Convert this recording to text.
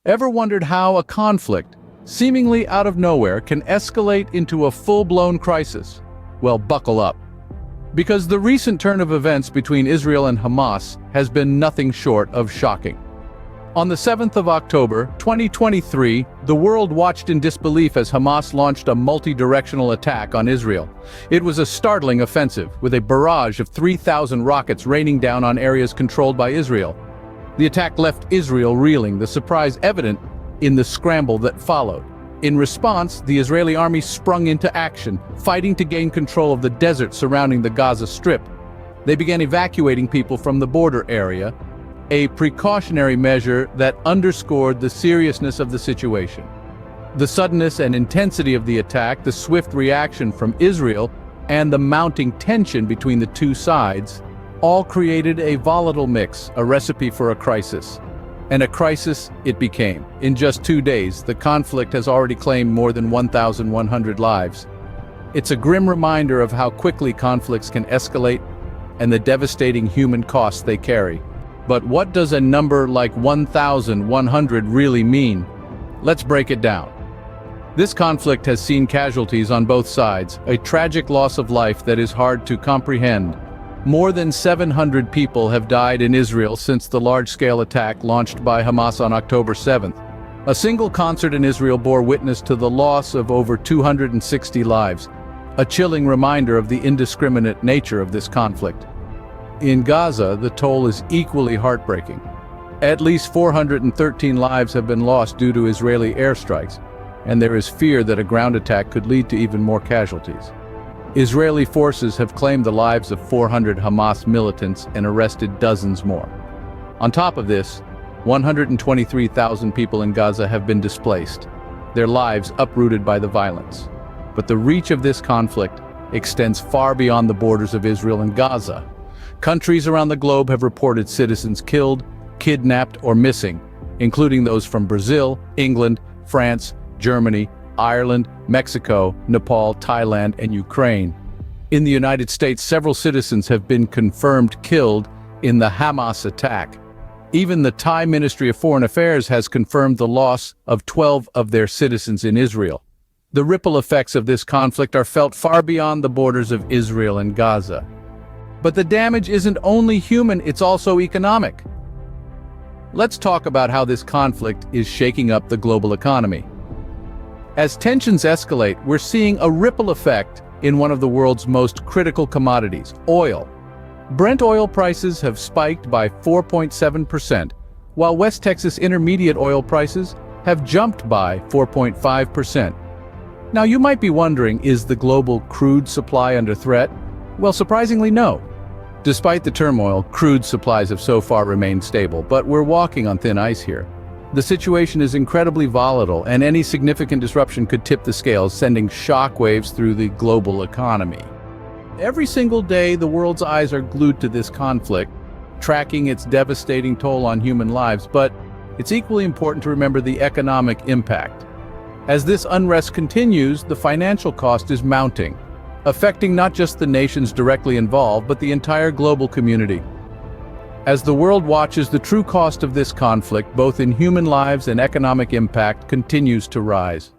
Ever wondered how a conflict, seemingly out of nowhere, can escalate into a full-blown crisis? Well, buckle up. Because the recent turn of events between Israel and Hamas has been nothing short of shocking. On the 7th of October, 2023, the world watched in disbelief as Hamas launched a multi-directional attack on Israel. It was a startling offensive, with a barrage of 3,000 rockets raining down on areas controlled by Israel. The attack left Israel reeling, the surprise evident in the scramble that followed. In response, the Israeli army sprung into action, fighting to gain control of the desert surrounding the Gaza Strip. They began evacuating people from the border area, a precautionary measure that underscored the seriousness of the situation. The suddenness and intensity of the attack, the swift reaction from Israel, and the mounting tension between the two sides all created a volatile mix, a recipe for a crisis. And a crisis it became. In just 2 days, the conflict has already claimed more than 1,100 lives. It's a grim reminder of how quickly conflicts can escalate and the devastating human costs they carry. But what does a number like 1,100 really mean? Let's break it down. This conflict has seen casualties on both sides, a tragic loss of life that is hard to comprehend. More than 700 people have died in Israel since the large-scale attack launched by Hamas on October 7th. A single concert in Israel bore witness to the loss of over 260 lives, a chilling reminder of the indiscriminate nature of this conflict. In Gaza, the toll is equally heartbreaking. At least 413 lives have been lost due to Israeli airstrikes, and there is fear that a ground attack could lead to even more casualties. Israeli forces have claimed the lives of 400 Hamas militants and arrested dozens more. On top of this, 123,000 people in Gaza have been displaced, their lives uprooted by the violence. But the reach of this conflict extends far beyond the borders of Israel and Gaza. Countries around the globe have reported citizens killed, kidnapped, or missing, including those from Brazil, England, France, Germany, Ireland, Mexico, Nepal, Thailand, and Ukraine. In the United States, several citizens have been confirmed killed in the Hamas attack. Even the Thai Ministry of Foreign Affairs has confirmed the loss of 12 of their citizens in Israel. The ripple effects of this conflict are felt far beyond the borders of Israel and Gaza. But the damage isn't only human, it's also economic. Let's talk about how this conflict is shaking up the global economy. As tensions escalate, we're seeing a ripple effect in one of the world's most critical commodities, oil. Brent oil prices have spiked by 4.7%, while West Texas Intermediate oil prices have jumped by 4.5%. Now you might be wondering, is the global crude supply under threat? Well, surprisingly no. Despite the turmoil, crude supplies have so far remained stable, but we're walking on thin ice here. The situation is incredibly volatile, and any significant disruption could tip the scales, sending shockwaves through the global economy. Every single day, the world's eyes are glued to this conflict, tracking its devastating toll on human lives, but it's equally important to remember the economic impact. As this unrest continues, the financial cost is mounting, affecting not just the nations directly involved, but the entire global community. As the world watches, the true cost of this conflict, both in human lives and economic impact, continues to rise.